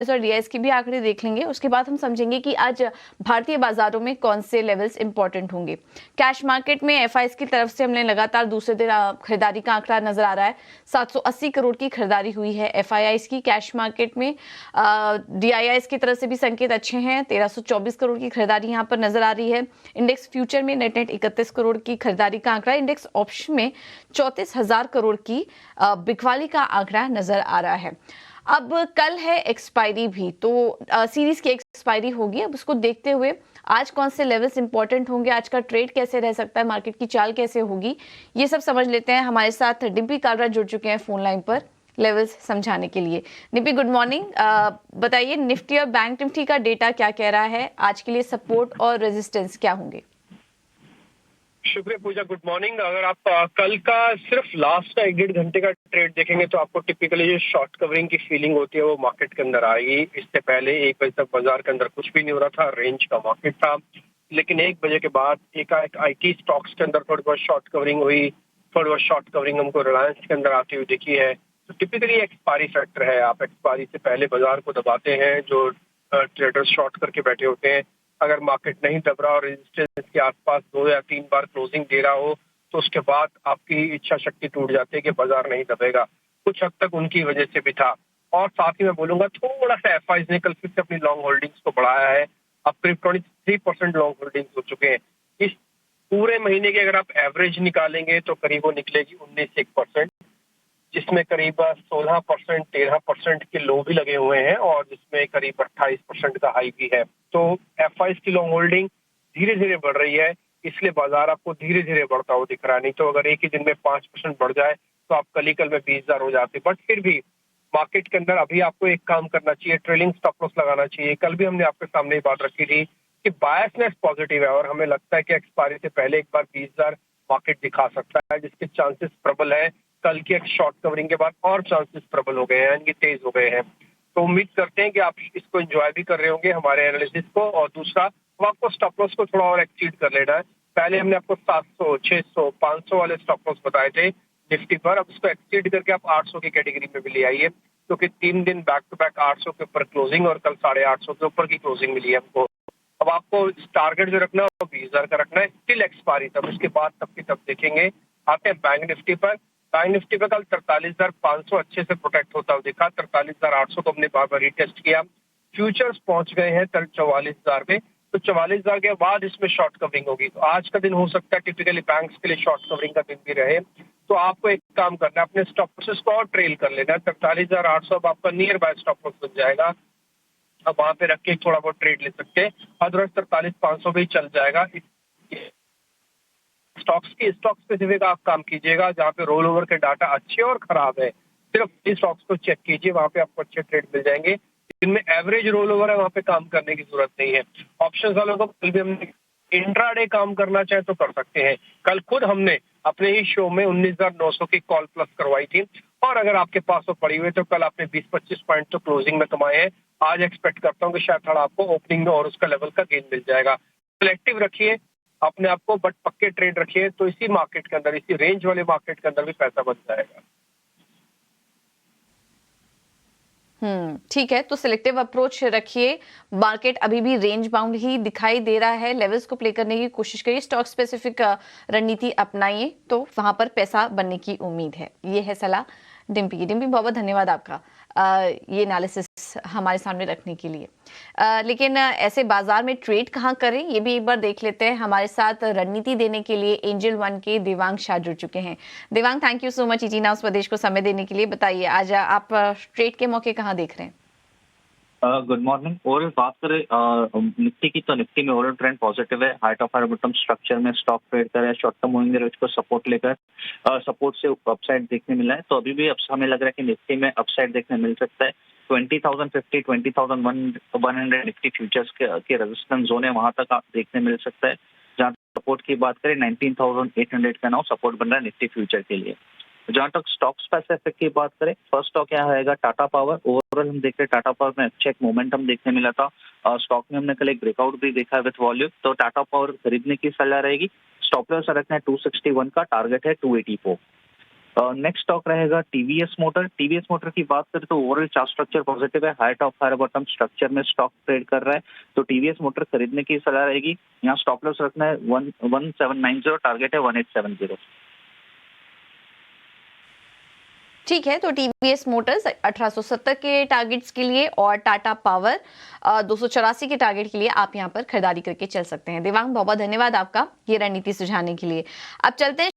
और डीआईएस की भी आंकड़े देख लेंगे। उसके बाद हम समझेंगे कि आज भारतीय बाजारों में कौन से लेवल्स इंपॉर्टेंट होंगे। कैश मार्केट में एफआईएस की तरफ से हमने लगातार दूसरे दिन खरीदारी का आंकड़ा नजर आ रहा है। 780 करोड़ की खरीदारी हुई है एफआईआईस की कैश मार्केट में। डीआईआईएस की तरफ से भी संकेत अच्छे हैं। 1324 करोड़ की खरीदारी यहाँ पर नजर आ रही है। इंडेक्स फ्यूचर में नेट 31 करोड़ की खरीदारी का आंकड़ा, इंडेक्स ऑप्शन में 34,000 करोड़ की बिकवाली का आंकड़ा नजर आ रहा है। अब कल है एक्सपायरी भी, तो सीरीज की एक्सपायरी होगी। अब उसको देखते हुए आज कौन से लेवल्स इंपॉर्टेंट होंगे, आज का ट्रेड कैसे रह सकता है, मार्केट की चाल कैसे होगी, ये सब समझ लेते हैं। हमारे साथ डिम्पी कालरा जुड़ चुके हैं फोन लाइन पर लेवल्स समझाने के लिए। Dimpy, good morning. बताइए, निफ्टी और बैंक निफ्टी का डेटा क्या कह रहा है, आज के लिए सपोर्ट और रेजिस्टेंस क्या होंगे? शुक्रिया पूजा, गुड मॉर्निंग। अगर आप कल का सिर्फ लास्ट का 1-1.5 घंटे का ट्रेड देखेंगे तो आपको टिपिकली जो शॉर्ट कवरिंग की फीलिंग होती है वो मार्केट के अंदर आएगी। इससे पहले 1 बजे तक बाजार के अंदर कुछ भी नहीं हो रहा था, रेंज का मार्केट था, लेकिन 1 बजे के बाद एकाएक आईटी स्टॉक्स के अंदर थोड़ी बहुत शॉर्ट कवरिंग हुई। थोड़ी बहुत शॉर्ट कवरिंग हमको रिलायंस के अंदर आती हुई दिखी है। तो टिपिकली एक्सपायरी फैक्टर है, आप एक्सपायरी से पहले बाजार को दबाते हैं। जो ट्रेडर्स शॉर्ट करके बैठे होते हैं, अगर मार्केट नहीं दब रहा और रेजिस्टेंस के आसपास 2 या 3 बार क्लोजिंग दे रहा हो तो उसके बाद आपकी इच्छा शक्ति टूट जाती है कि बाजार नहीं दबेगा। कुछ हद तक उनकी वजह से भी था। और साथ ही मैं बोलूंगा थोड़ा सा एफआईज ने कल फिर से अपनी लॉन्ग होल्डिंग्स को बढ़ाया है। अब करीब 23% लॉन्ग होल्डिंग्स हो चुके हैं। इस पूरे महीने की अगर आप एवरेज निकालेंगे तो करीब वो निकलेगी 19%, जिसमें करीब 16%, 13% के लो भी लगे हुए हैं और जिसमें करीब 28% का हाई भी है। तो एफआईज की लॉन्ग होल्डिंग धीरे धीरे बढ़ रही है, इसलिए बाजार आपको धीरे धीरे बढ़ता हुआ दिख रहा है। नहीं तो अगर एक ही दिन में 5% बढ़ जाए तो आप कल ही कल में 20,000 हो जाते। बट फिर भी मार्केट के अंदर अभी आपको एक काम करना चाहिए, ट्रेलिंग स्टॉप लॉस लगाना चाहिए। कल भी हमने आपके सामने ये बात रखी थी कि बायसनेस पॉजिटिव है और हमें लगता है कि एक्सपायरी से पहले एक बार 20,000 मार्केट दिखा सकता है, जिसके चांसेस प्रबल है। कल की एक शॉर्ट कवरिंग के बाद और चांसेस प्रबल हो गए हैं, यानी कि तेज हो गए हैं। तो उम्मीद करते हैं कि आप इसको एंजॉय भी कर रहे होंगे हमारे एनालिसिस को। और दूसरा, अब आपको स्टॉप लॉस को थोड़ा और एक्सीड कर लेना है। पहले हमने आपको 700, 600, 500 वाले स्टॉप लॉस बताए थे निफ्टी पर, अब उसको एक्सीड करके आप 800 की कैटेगरी में भी ले आइए, क्योंकि 3 दिन बैक टू बैक 800 के ऊपर क्लोजिंग और कल 850 के ऊपर की क्लोजिंग मिली है हमको। अब आपको टारगेट जो रखना है वो 20,000 का रखना है, स्टिल एक्सपायरी तब, उसके बाद तब की तब देखेंगे। आते हैं बैंक निफ्टी पर। बैंक निफ्टी पर कल 43,500 अच्छे से प्रोटेक्ट होता हुआ दिखा। 43,800 को हमने बार बार रीटेस्ट किया। फ्यूचर्स पहुंच गए हैं 44,000 में, तो 44,000 के बाद इसमें शॉर्ट कवरिंग होगी। तो आज का दिन हो सकता है टिपिकली बैंक्स के लिए शॉर्ट कवरिंग का दिन भी रहे। तो आपको एक काम करना है, अपने स्टॉप लॉसेस को और ट्रेल कर लेना है। 43,800 अब आपका नियर बाय स्टॉप लॉस बन जाएगा। अब वहां पे रख के थोड़ा बहुत ट्रेड ले सकते हैं। अदरवाइज 43,500 भी चल जाएगा। स्टॉक स्पेसिफिक आप काम कीजिएगा, जहाँ पे रोल ओवर के डाटा अच्छे और खराब है, सिर्फ इस स्टॉक्स को चेक कीजिए, वहां पे आपको अच्छे ट्रेड मिल जाएंगे। जिनमें एवरेज रोल ओवर है वहां पे काम करने की जरूरत नहीं है। ऑप्शंस वालों को कल भी हमने इंट्राडे काम करना चाहे तो कर सकते हैं। कल खुद हमने अपने ही शो में 19,900 की कॉल प्लस करवाई थी, और अगर आपके पास वो पड़ी हुई तो कल आपने 20-25 पॉइंट तो क्लोजिंग में कमाए हैं। आज एक्सपेक्ट करता हूँ कि शायद थोड़ा आपको ओपनिंग में और उसका लेवल का गेन मिल जाएगा। सिलेक्टिव रखिए अपने आप को, बट पक्के ट्रेड रखिए, तो इसी मार्केट के अंदर, इसी रेंज वाले मार्केट के अंदर भी पैसा बन जाएगा। ठीक है, तो सिलेक्टिव अप्रोच रखिए। मार्केट अभी भी रेंज बाउंड ही दिखाई दे रहा है, लेवल्स को प्ले करने की कोशिश करिए, स्टॉक स्पेसिफिक रणनीति अपनाइए, तो वहां पर पैसा बनने की उम्मीद है। ये है सलाह डिम्पी की। डिम्पी, बहुत बहुत धन्यवाद आपका ये एनालिसिस हमारे सामने रखने के लिए। लेकिन ऐसे बाजार में ट्रेड कहाँ करें, ये भी एक बार देख लेते हैं। हमारे साथ रणनीति देने के लिए एंजल वन के देवांग शाह जुड़ चुके हैं। Devang, thank you so much इटीना स्वदेश को समय देने के लिए। बताइए, आज आप ट्रेड के मौके कहाँ देख रहे हैं? Good morning. ओवरऑल बात करें निफ्टी की, तो निफ्टी में ओवरऑल ट्रेंड पॉजिटिव है। Height of higher bottom structure में स्टॉक ट्रेड कर रहा है, शॉर्ट टर्म मूविंग एवरेज को सपोर्ट लेकर सपोर्ट से अपसाइड देखने मिला है। तो अभी भी हमें लग रहा है कि निफ्टी में अपसाइड देखने मिल सकता है। 20,050, 20,100 निफ्टी फ्यूचर्स के रेजिस्टेंस जोन है, वहां तक आप देखने मिल सकता है। जहां सपोर्ट की बात करें 19,800 का नाउ सपोर्ट बन रहा है निफ्टी फ्यूचर के लिए। जहां तक स्टॉक स्पेसिफिक की बात करें, फर्स्ट स्टॉक क्या रहेगा, टाटा पावर। ओवरऑल हम देख रहे हैं टाटा पावर में अच्छा एक मोमेंटम देखने मिला था। स्टॉक में हमने कल एक ब्रेकआउट भी देखा विथ वॉल्यूम, तो टाटा पावर खरीदने की सलाह रहेगी। स्टॉप लॉस रखना है 261 का, टारगेट है 284। नेक्स्ट स्टॉक रहेगा टीवीएस मोटर। टीवीएस मोटर की बात करें तो ओवरऑल चार्ट स्ट्रक्चर पॉजिटिव है, high top high bottom structure में स्टॉक ट्रेड कर रहा है, तो टीवीएस मोटर खरीदने की सलाह रहेगी। यहाँ स्टॉप लॉस रखना है 1790, टारगेट है 1870। ठीक है, तो टीवीएस मोटर्स 1870 के टारगेट्स के लिए और टाटा पावर 284 के टारगेट के लिए आप यहां पर खरीदारी करके चल सकते हैं। देवांग, बहुत बहुत धन्यवाद आपका ये रणनीति सुझाने के लिए। अब चलते हैं